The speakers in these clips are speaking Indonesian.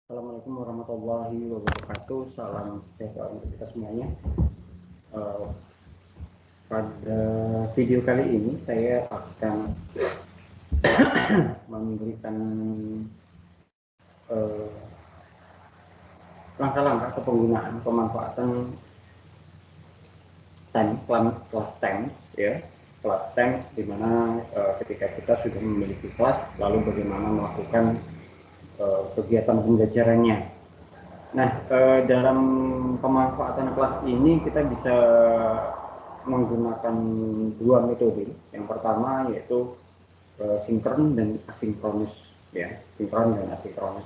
Assalamualaikum warahmatullahi wabarakatuh. Salam sejahtera untuk kita semuanya. Pada video kali ini saya akan memberikan langkah-langkah kepenggunaan pemanfaatan kelas TEMS, ya, kelas TEMS, di mana ketika kita sudah memiliki kelas, lalu bagaimana melakukan kegiatan pembelajarannya. Nah, dalam pemanfaatan kelas ini kita bisa menggunakan dua metode. Yang pertama yaitu sinkron dan asinkronus, ya, sinkron dan asinkronus.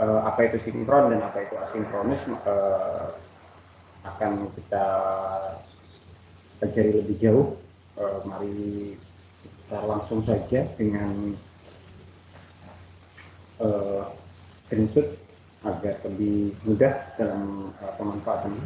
Apa itu sinkron dan apa itu asinkronus akan kita pelajari lebih jauh. Mari kita langsung saja dengan screenshot agar lebih mudah dalam pemanfaatan.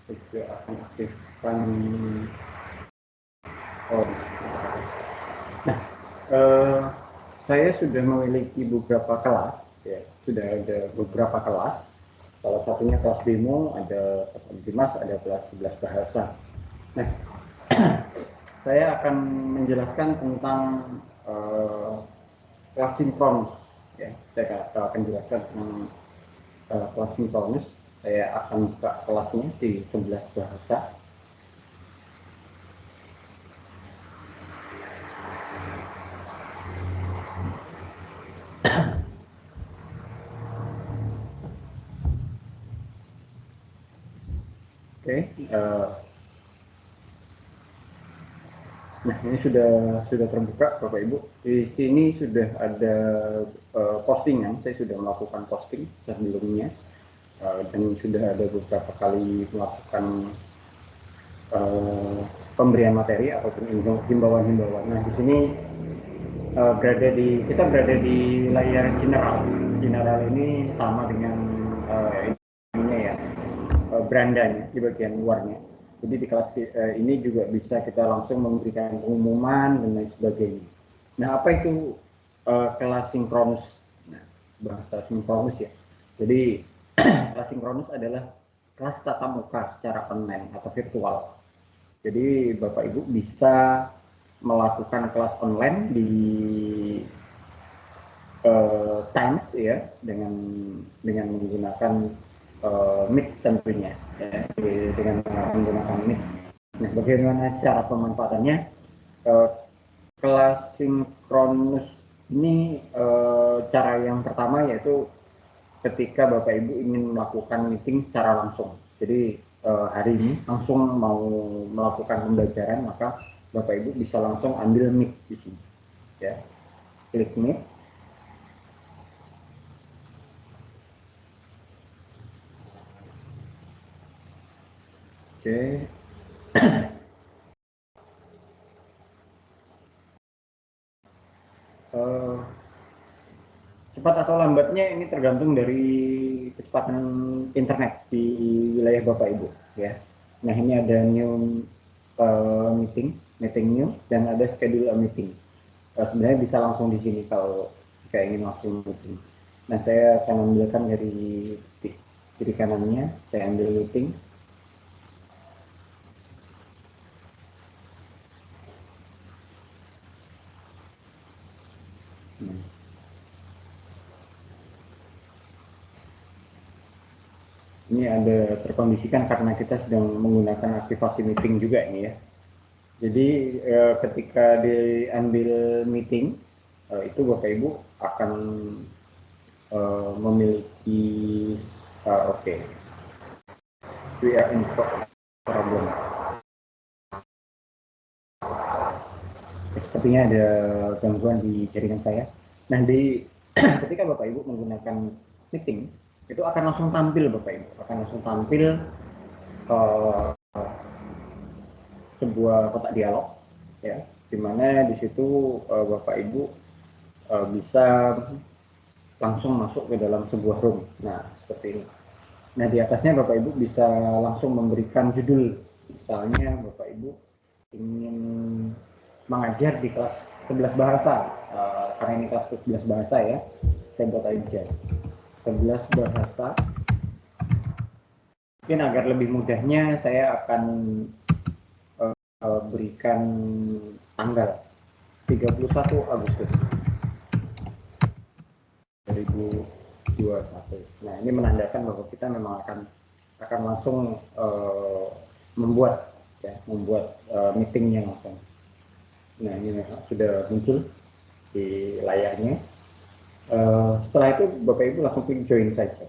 Juga akan aktifkan nah, saya sudah memiliki beberapa kelas, ya, sudah ada beberapa kelas. Salah satunya kelas demo, ada kelas Dimas, ada kelas 11 bahasa. Nah, saya akan menjelaskan tentang kelas sinkronus, ya. Saya akan jelaskan tentang kelas sinkronus. Saya akan buka kelasnya di 11 bahasa. Oke, nah ini sudah terbuka Bapak Ibu. Di sini sudah ada postingan. Saya sudah melakukan posting sebelumnya dan sudah ada beberapa kali melakukan pemberian materi ataupun himbauan-himbauan. Nah, di sini kita berada di layar general. General ini sama dengan ininya, ya, berandanya di bagian luarnya. Jadi di kelas ini juga bisa kita langsung memberikan pengumuman dan lain sebagainya. Nah, apa itu kelas sinkronus? Nah, bahasa sinkronus, ya. Jadi kelas sinkronus adalah kelas tatap muka secara online atau virtual. Jadi Bapak Ibu bisa melakukan kelas online di Teams, ya, dengan menggunakan Meet tentunya, ya, dengan menggunakan Meet. Nah, bagaimana cara pemanfaatannya? Kelas sinkronus ini cara yang pertama yaitu ketika Bapak Ibu ingin melakukan meeting secara langsung. Jadi hari ini langsung mau melakukan pembelajaran, maka Bapak Ibu bisa langsung ambil Meet di sini, ya. Klik Meet. Oke. Cepat atau lambatnya ini tergantung dari kecepatan internet di wilayah Bapak Ibu, ya. Nah, ini ada new meeting new, dan ada schedule a meeting. Sebenarnya bisa langsung di sini kalau jika ingin langsung meeting. Nah, saya akan ambilkan dari kiri kanannya, saya ambil meeting. Ini ada terkondisikan karena kita sedang menggunakan aktivasi meeting juga ini, ya. Jadi ketika diambil meeting itu Bapak Ibu akan memiliki oke. We are in problem. Sepertinya ada gangguan di jaringan saya. Nah, ketika Bapak Ibu menggunakan meeting, itu akan langsung tampil, Bapak Ibu akan langsung tampil uh, sebuah kotak dialog, ya, di mana di situ Bapak Ibu bisa langsung masuk ke dalam sebuah room. Nah, seperti ini. Nah, di atasnya Bapak Ibu bisa langsung memberikan judul. Misalnya Bapak Ibu ingin mengajar di kelas 11 bahasa, karena ini kelas 11 bahasa ya, saya buat aja 11 bahasa. Mungkin agar lebih mudahnya saya akan berikan tanggal 31 Agustus 2021. Nah, ini menandakan bahwa kita memang akan langsung membuat meetingnya langsung. Nah, ini sudah muncul di layarnya. Setelah itu Bapak Ibu langsung klik join saja.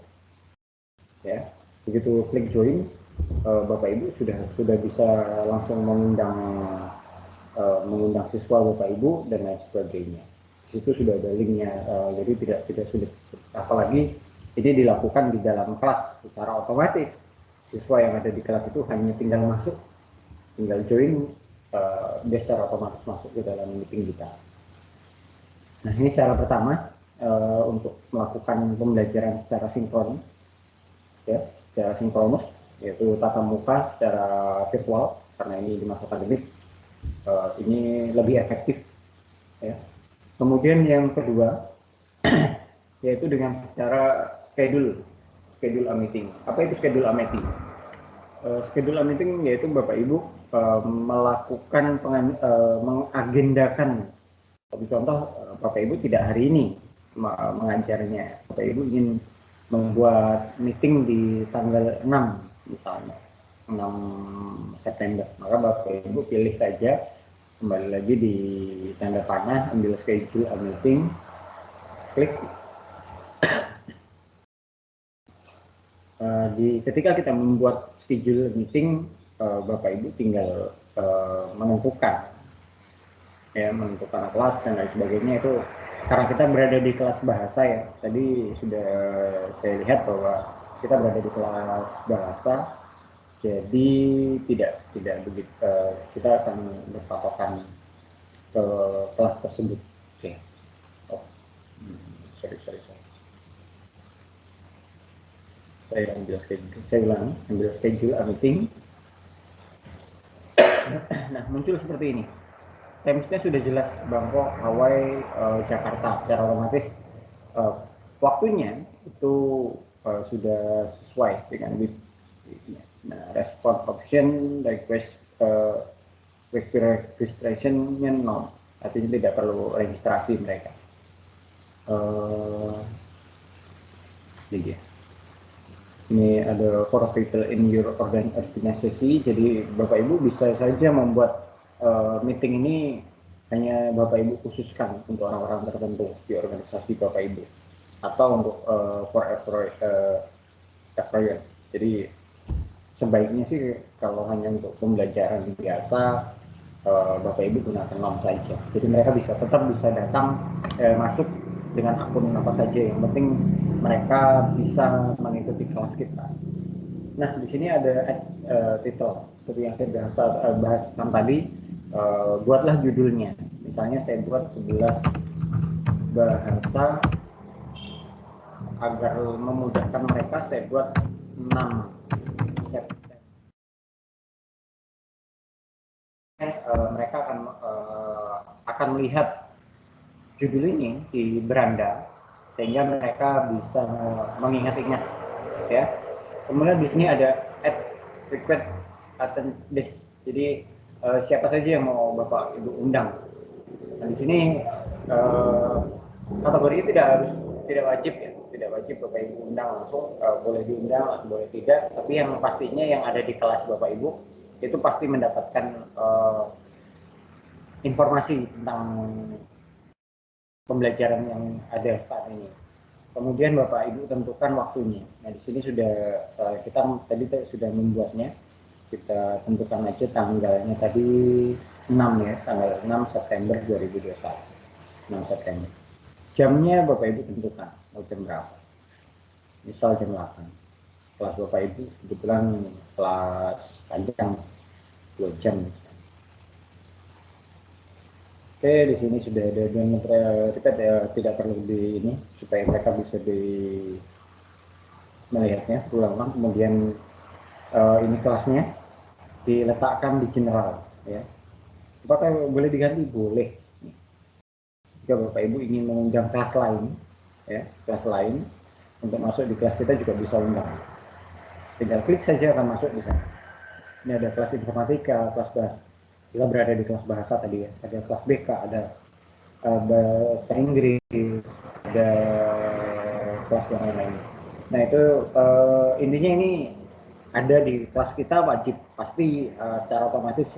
Ya, begitu klik join, Bapak Ibu sudah bisa langsung mengundang siswa Bapak Ibu dan lain sebagainya. Di situ sudah ada linknya, jadi tidak sulit. Apalagi ini dilakukan di dalam kelas secara otomatis. Siswa yang ada di kelas itu hanya tinggal masuk, tinggal join, dia secara otomatis masuk ke dalam meeting kita. Nah, ini cara pertama untuk melakukan pembelajaran secara sinkron, ya, secara sinkronus, yaitu tatap muka secara virtual, karena ini di masa pandemi ini lebih efektif, ya. Kemudian yang kedua yaitu dengan cara schedule a meeting. Apa itu schedule a meeting? Schedule a meeting yaitu Bapak Ibu melakukan mengagendakan. Contoh, Bapak Ibu tidak hari ini mengajarnya, Bapak Ibu ingin membuat meeting di tanggal 6 misalnya, 6 September, maka Bapak Ibu pilih saja, kembali lagi di tanda panah, ambil schedule a meeting, klik. Ketika kita membuat schedule meeting, Bapak Ibu tinggal menentukan kelas dan lain sebagainya. Itu karena kita berada di kelas bahasa ya, tadi sudah saya lihat bahwa kita berada di kelas bahasa, jadi tidak begitu, kita akan berpatokan ke kelas tersebut. Oke. Oh, sorry. Saya ambil schedule a meeting. Nah, muncul seperti ini. Timesnya sudah jelas, Bangkok, Hawaii, Jakarta. Secara otomatis waktunya itu sudah sesuai dengan WIB. Nah, respon option request registration-nya non, artinya tidak perlu registrasi mereka. Ini dia. Ini ada for people in your organization. Jadi Bapak Ibu bisa saja membuat meeting ini hanya Bapak Ibu khususkan untuk orang-orang tertentu di organisasi Bapak Ibu, atau untuk for everyone. Jadi sebaiknya sih kalau hanya untuk pembelajaran biasa, Bapak Ibu gunakan nom saja. Jadi mereka tetap bisa datang, masuk dengan akun apa saja, yang penting mereka bisa mengikuti kelas kita. Nah, di sini ada title seperti yang saya bahaskan tadi. Buatlah judulnya. Misalnya saya buat 11 bahasa, agar memudahkan mereka saya buat 6 September. Mereka akan melihat judul ini di beranda, sehingga mereka bisa mengingat-ingat, ya. Kemudian di sini ada add request attend list. Jadi siapa saja yang mau Bapak Ibu undang. Nah, di sini kategorinya tidak wajib ya, tidak wajib Bapak Ibu undang langsung, boleh diundang atau boleh tidak. Tapi yang pastinya yang ada di kelas Bapak Ibu itu pasti mendapatkan informasi tentang pembelajaran yang ada saat ini. Kemudian Bapak Ibu tentukan waktunya. Nah, di sini sudah kita tadi sudah membuatnya. Kita tentukan aja tanggalnya tadi 6 ya, tanggal 6 September 2021. 6 September. Jamnya Bapak Ibu tentukan mau jam berapa. Misal jam 8. kelas Bapak Ibu kebetulan kelas panjang 2 jam. Oke, di sini sudah ada kita tidak perlu di ini supaya mereka bisa melihatnya ulang-ulang. Kemudian ini kelasnya diletakkan di general, ya. Apakah boleh diganti? Boleh. Jika Bapak Ibu ingin mengundang kelas lain, ya, kelas lain untuk masuk di kelas kita juga bisa undang. Tinggal klik saja akan masuk di sana. Ini ada kelas informatika, kelas bahasa. Kita berada di kelas bahasa tadi ya. Ada kelas BK, ada bahasa Inggris, ada kelas yang lain-lain. Nah itu intinya ini ada di kelas kita wajib pasti secara otomatis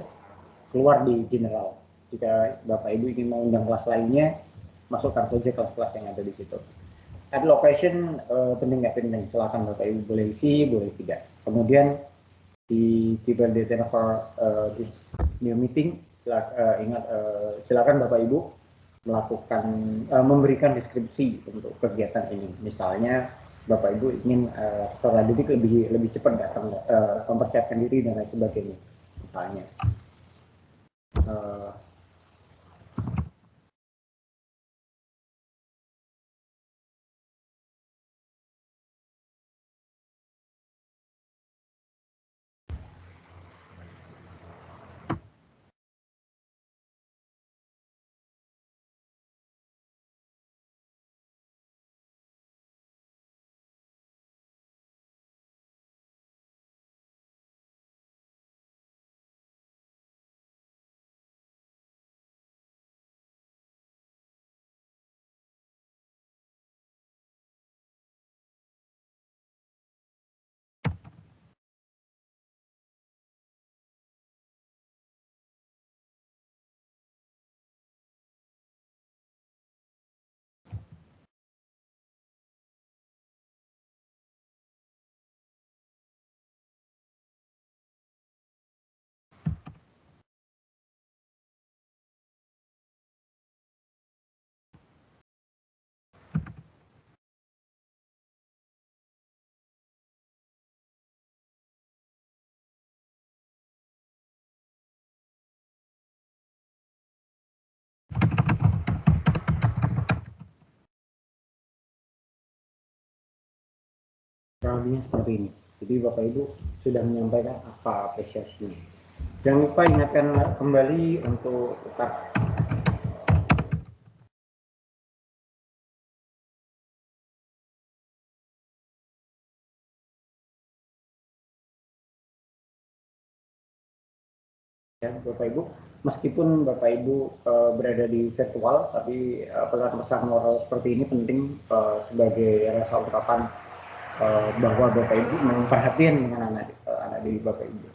keluar di general. Jika Bapak Ibu ingin mengundang kelas lainnya, masukkan saja kelas-kelas yang ada di situ. Add location penting nggak penting, silakan Bapak Ibu boleh isi, boleh tidak. Kemudian di people data for this new meeting, silakan Bapak Ibu melakukan memberikan deskripsi untuk kegiatan ini. Misalnya Bapak Ibu ingin peserta didik lebih cepat datang, mempersiapkan diri dan lain sebagainya. Misalnya. Kurangnya seperti ini. Jadi Bapak Ibu sudah menyampaikan apa apresiasinya. Jangan lupa ingatkan kembali untuk tetap ya Bapak Ibu, meskipun Bapak Ibu berada di virtual, tapi pesan moral seperti ini penting sebagai rasa ungkapan bahwa Bapak Ibu memperhatikan dengan anak didik Bapak Ibu.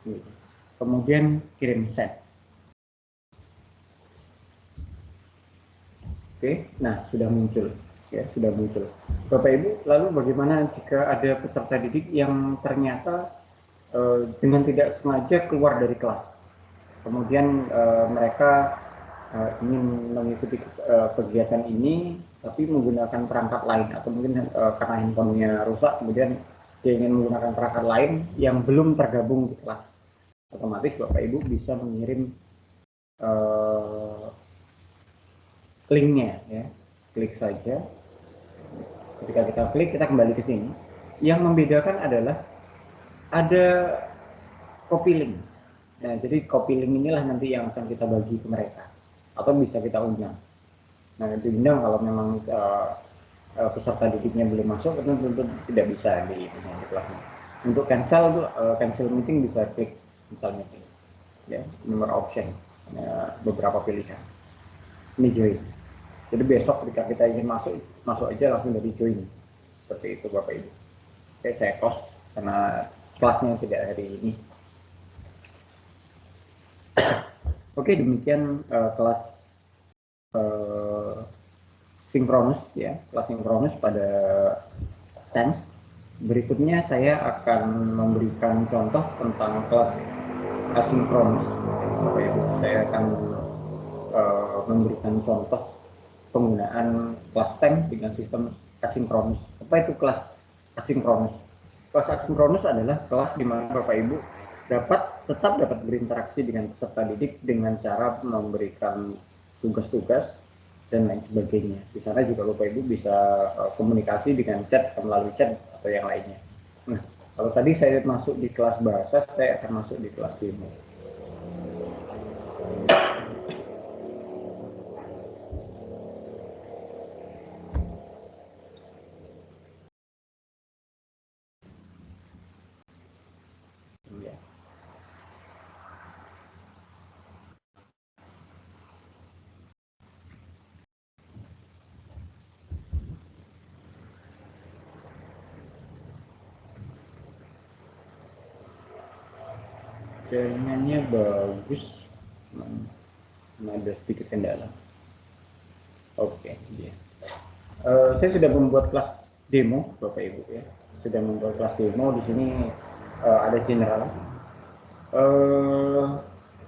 Kemudian kirim send. Oke, nah sudah muncul, ya sudah muncul. Bapak Ibu, lalu bagaimana jika ada peserta didik yang ternyata dengan tidak sengaja keluar dari kelas? Kemudian mereka ingin mengikuti kegiatan ini tapi menggunakan perangkat lain, atau mungkin karena handphonenya rusak, kemudian dia ingin menggunakan perangkat lain yang belum tergabung di kelas. Otomatis Bapak Ibu bisa mengirim linknya, ya, klik saja. Ketika kita klik, kita kembali ke sini. Yang membedakan adalah ada copy link. Nah, jadi copy link inilah nanti yang akan kita bagi ke mereka, atau bisa kita undang. Nah, diundang kalau memang peserta didiknya belum masuk, tentu tidak bisa di kelasnya. Untuk cancel meeting bisa klik cancel meeting, ya, nomor option, beberapa pilihan. Ini join. Jadi besok ketika kita ingin masuk aja langsung dari join. Seperti itu Bapak Ibu. Oke, saya close karena kelasnya tidak hari ini. Oke, demikian kelas sinkronus, ya, kelas sinkronus pada Teams. Berikutnya saya akan memberikan contoh tentang kelas asinkronus. Bapak Ibu, saya akan memberikan contoh penggunaan kelas Teams dengan sistem asinkronus. Apa itu kelas asinkronus? Kelas asinkronus adalah kelas di mana Bapak Ibu tetap dapat berinteraksi dengan peserta didik dengan cara memberikan tugas-tugas dan lain sebagainya. Di sana juga Bapak Ibu bisa komunikasi dengan chat, melalui chat atau yang lainnya. Nah, kalau tadi saya masuk di kelas bahasa, saya akan masuk di kelas demo. Ya. Jaringannya bagus, ada sedikit kendala. Oke, ya. Saya sudah membuat kelas demo, Bapak Ibu ya. Sudah membuat kelas demo di sini ada general.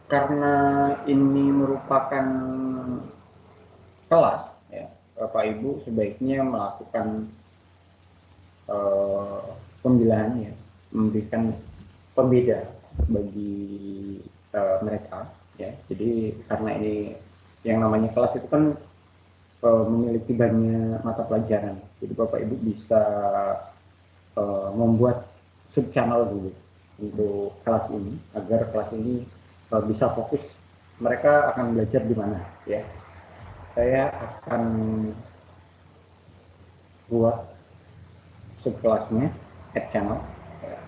Karena ini merupakan kelas, ya, Bapak Ibu sebaiknya melakukan pembedahan, ya, memberikan pembeda bagi mereka, ya. Jadi karena ini yang namanya kelas itu kan memiliki banyak mata pelajaran, jadi Bapak Ibu bisa membuat sub channel dulu untuk kelas ini agar kelas ini bisa fokus mereka akan belajar di mana, ya. Saya akan buat subkelasnya add channel, ya.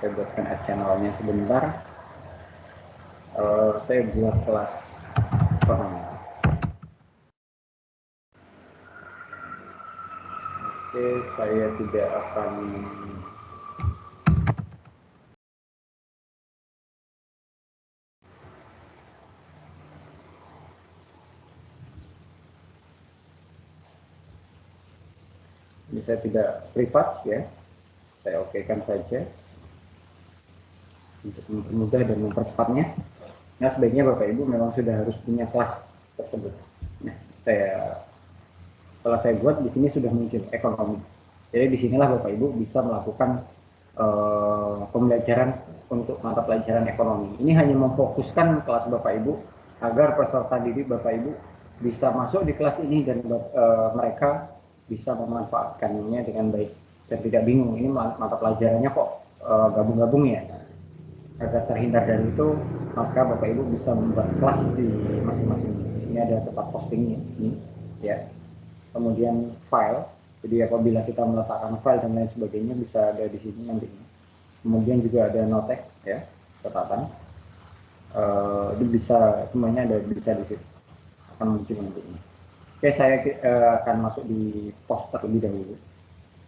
Saya buatkan add channelnya sebentar. Saya buat kelas pertama. Oke, saya tidak akan ini, saya tidak privat, ya. Saya okekan saja untuk mempermudah dan mempercepatnya. Nah, sebaiknya Bapak Ibu memang sudah harus punya kelas tersebut. Nah, setelah saya buat di sini sudah muncul ekonomi. Jadi disinilah Bapak Ibu bisa melakukan pembelajaran untuk mata pelajaran ekonomi. Ini hanya memfokuskan kelas Bapak Ibu agar peserta didik Bapak Ibu bisa masuk di kelas ini dan mereka bisa memanfaatkannya dengan baik dan tidak bingung ini mata pelajarannya kok gabung-gabung ya. Agar terhindar dari itu, maka Bapak Ibu bisa membuat kelas di masing-masing. Di sini ada tempat postingnya, ini, ya. Kemudian file. Jadi apabila kita meletakkan file dan lain sebagainya bisa ada di sini nantinya. Kemudian juga ada notex, ya, catatan. Itu bisa semuanya ada bisa di situ. Akan muncul nantinya. Oke, saya akan masuk di post terlebih dahulu.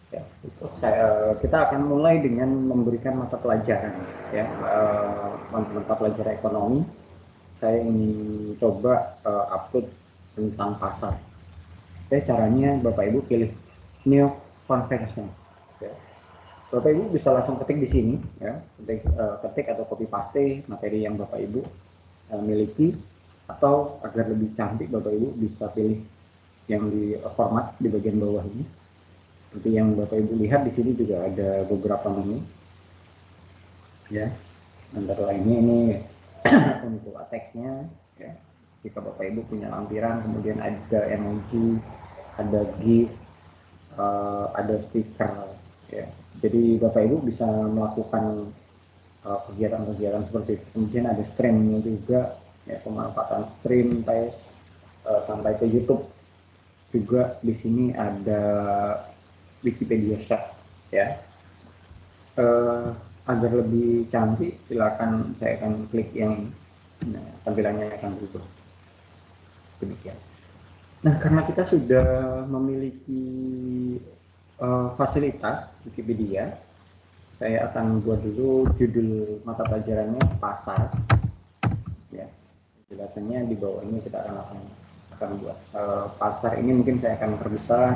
Ya, kita akan mulai dengan memberikan mata pelajaran, ya, mata pelajaran ekonomi. Saya ingin coba upload tentang pasar. Jadi caranya Bapak Ibu pilih new conversation. Ya. Bapak Ibu bisa langsung ketik di sini, ya, ketik atau copy paste materi yang Bapak Ibu miliki, atau agar lebih cantik Bapak Ibu bisa pilih yang di format di bagian bawah ini. Seperti yang Bapak Ibu lihat di sini juga ada beberapa menu, ya. Antara lainnya ini untuk teksnya, ya. Jika Bapak Ibu punya lampiran, kemudian ada emoji, ada GIF, ada stiker, ya. Jadi Bapak Ibu bisa melakukan kegiatan-kegiatan seperti itu. Kemudian ada streamnya juga, ya, pemanfaatan stream test sampai ke YouTube. Juga di sini ada Wikipedia Shop, ya. Agar lebih cantik silakan saya akan klik yang ini. Nah, tampilannya akan berubah demikian. Nah, karena kita sudah memiliki fasilitas Wikipedia, saya akan buat dulu judul mata pelajarannya pasar, ya. Jelasannya di bawah ini kita akan buat pasar ini, mungkin saya akan perbesar.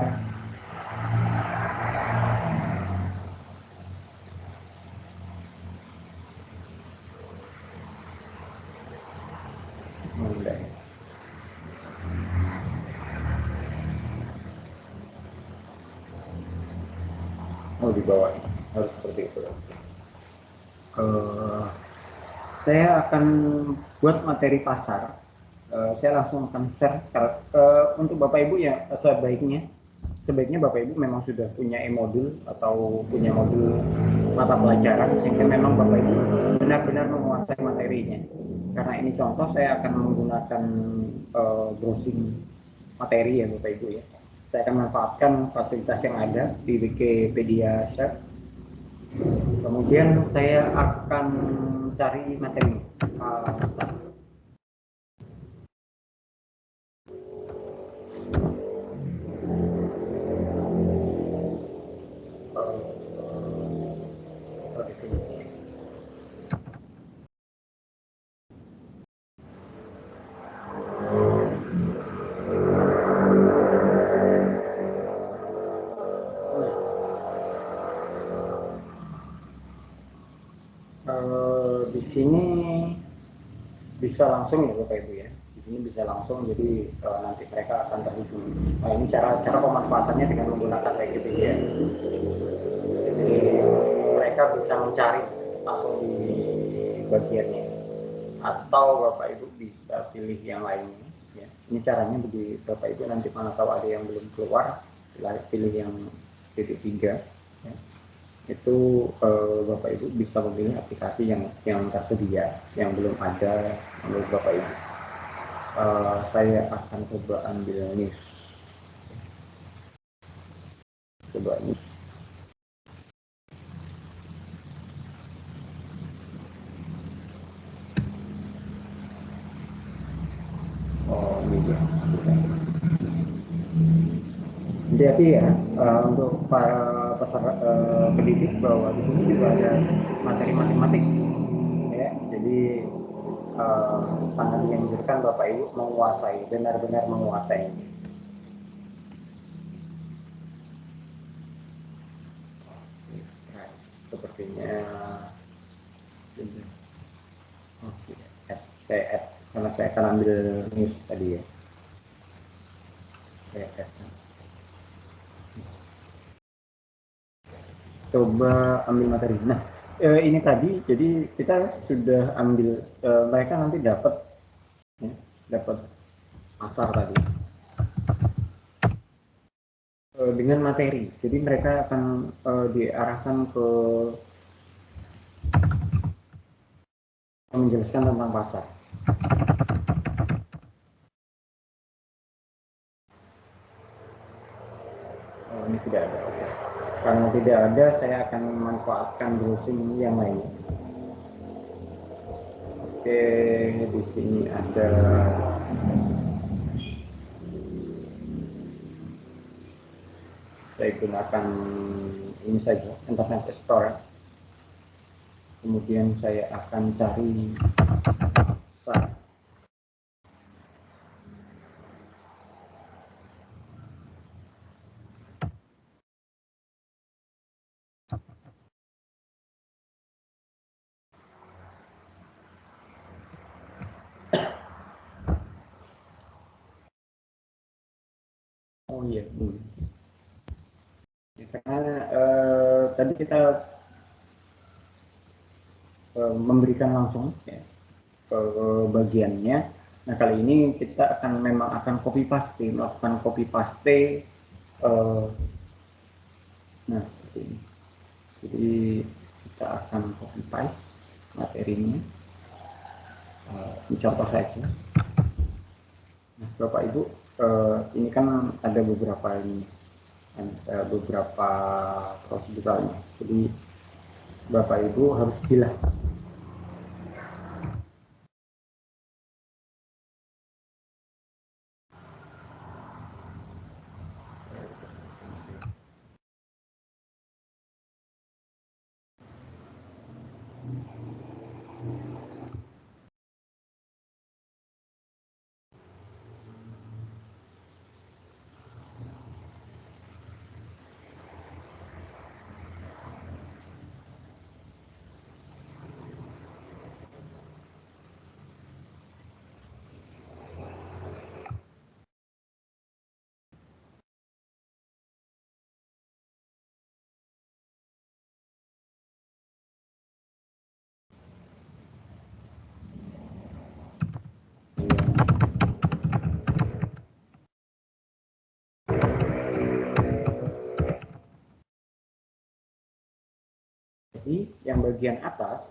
Mulai. Oh, di bawah ini. harus seperti itu. Saya akan buat materi pasar. Saya langsung akan share untuk Bapak Ibu ya, sebaiknya Bapak Ibu memang sudah punya e-modul atau punya modul mata pelajaran sehingga memang Bapak Ibu benar-benar menguasai materinya. Karena ini contoh, saya akan menggunakan browsing materi ya Bapak Ibu ya. Saya akan manfaatkan fasilitas yang ada di Wikipedia Share. Kemudian saya akan cari materi pasar. Di sini bisa langsung ya Bapak Ibu ya. Di sini bisa langsung, jadi nanti mereka akan terhubung. Nah, ini cara pemanfaatannya dengan menggunakan Wikipedia. Jadi mereka bisa mencari langsung di bagiannya. Atau Bapak Ibu bisa pilih yang lainnya. Ya. Ini caranya bagi Bapak Ibu, nanti mana tahu ada yang belum keluar, pilih yang titik 3. Ya. Itu Bapak Ibu bisa memilih aplikasi yang tersedia, yang belum ada menurut Bapak Ibu. Saya akan coba ambil news. Coba news. Oh, media. Jadi ya, untuk para peserta pendidik bahwa di sini juga ada materi matematik, ya. Jadi sangat dianjurkan Bapak Ibu menguasai, benar-benar menguasai. Nah, sepertinya oke, saya add, karena saya akan ambil news tadi ya. Saya add. Coba ambil materi. Nah, ini tadi, jadi kita sudah ambil, mereka nanti dapat, ya, dapat pasar tadi dengan materi. Jadi mereka akan diarahkan ke menjelaskan tentang pasar. Ini tidak ada. Karena tidak ada, saya akan memanfaatkan browsing yang lain. Oke, di sini ada saya gunakan ini saja, Internet Explorer. Kemudian saya akan cari pasar. Oh iya, karena tadi kita memberikan langsung ya, ke bagiannya. Nah, kali ini kita memang akan melakukan copy paste. Nah, seperti ini. Jadi kita akan copy paste materinya. Ini contoh saja. Nah, Bapak Ibu, ini kan ada beberapa proseduralnya. Jadi Bapak Ibu harus pilih. Jadi yang bagian atas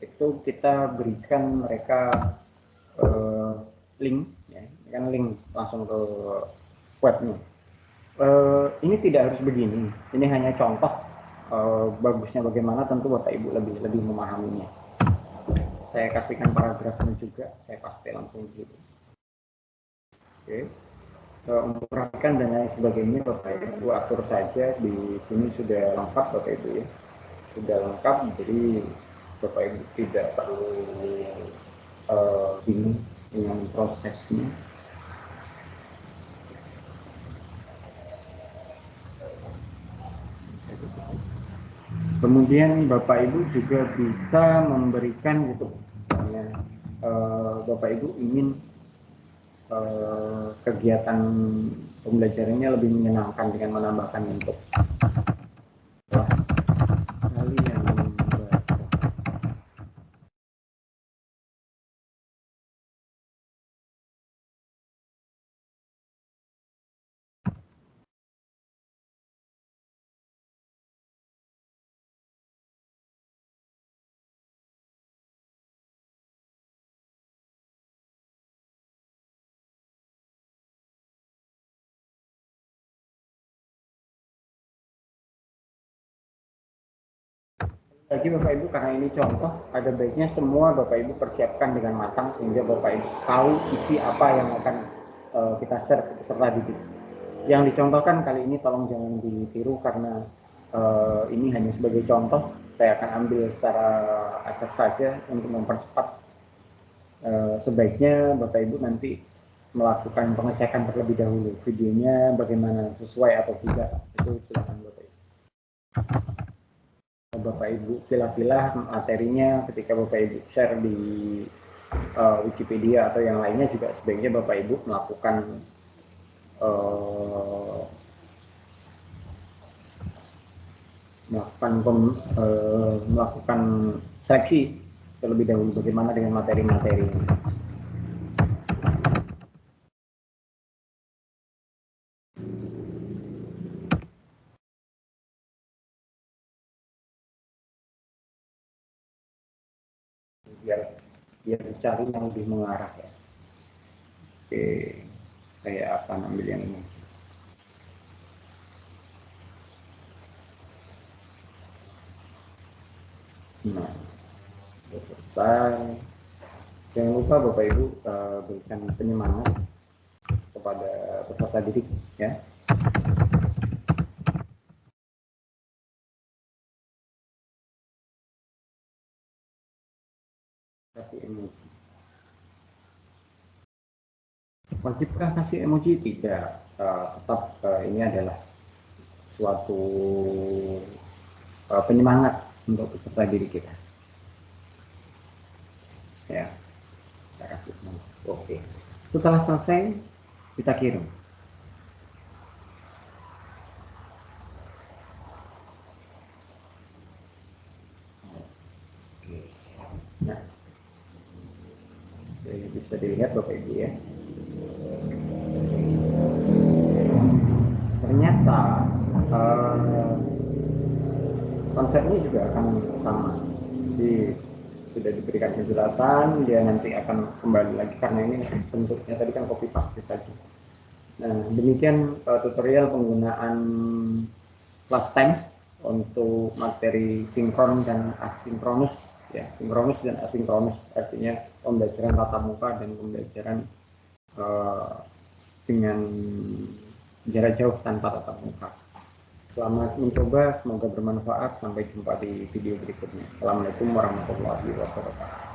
itu kita berikan mereka link, ya, kan link langsung ke webnya. Ini tidak harus begini, ini hanya contoh. Bagusnya bagaimana tentu Bapak Ibu lebih memahaminya. Saya kasihkan paragrafnya juga, saya paste langsung di situ. Oke. Untuk perhatikan dan lain sebagainya Bapak Ibu atur saja, di sini sudah lengkap Bapak Ibu ya, sudah lengkap, jadi Bapak Ibu tidak perlu bingung dengan prosesnya. Kemudian Bapak Ibu juga bisa memberikan gitu, misalnya Bapak Ibu ingin kegiatan pembelajarannya lebih menyenangkan dengan menambahkan input. Kalian membaca. Lagi Bapak Ibu, karena ini contoh, ada baiknya semua Bapak Ibu persiapkan dengan matang sehingga Bapak Ibu tahu isi apa yang akan kita share ke peserta didik. Yang dicontohkan kali ini tolong jangan ditiru karena ini hanya sebagai contoh. Saya akan ambil secara acak saja untuk mempercepat. Sebaiknya Bapak Ibu nanti melakukan pengecekan terlebih dahulu videonya bagaimana, sesuai atau tidak, itu silakan Bapak Ibu. Bapak Ibu pilah-pilah materinya ketika Bapak Ibu share di Wikipedia atau yang lainnya, juga sebaiknya Bapak Ibu melakukan seleksi terlebih dahulu bagaimana dengan materi-materi ini. biar dicari yang lebih mengarah ya. Oke, saya akan ambil yang ini. Nah, selesai. Jangan lupa Bapak Ibu berikan penyemangat kepada peserta didik ya. Kasih emoji. Wajibkah kasih emoji? Tidak. Tetap ini adalah suatu penyemangat untuk peserta didik kita. Ya, kita kasih semangat. Oke. Setelah selesai, kita kirim. Oke. Nah, bisa dilihat Bapak Ibu ya. Ternyata konsepnya juga akan sama. Jadi sudah diberikan penjelasan, dia nanti akan kembali lagi karena ini bentuknya tadi kan copy paste saja. Nah, demikian tutorial penggunaan class times untuk materi sinkron dan asinkronus ya. Sinkronus dan asinkronus artinya pembelajaran tatap muka dan pembelajaran dengan jarak jauh tanpa tatap muka. Selamat mencoba, semoga bermanfaat. Sampai jumpa di video berikutnya. Assalamualaikum warahmatullahi wabarakatuh.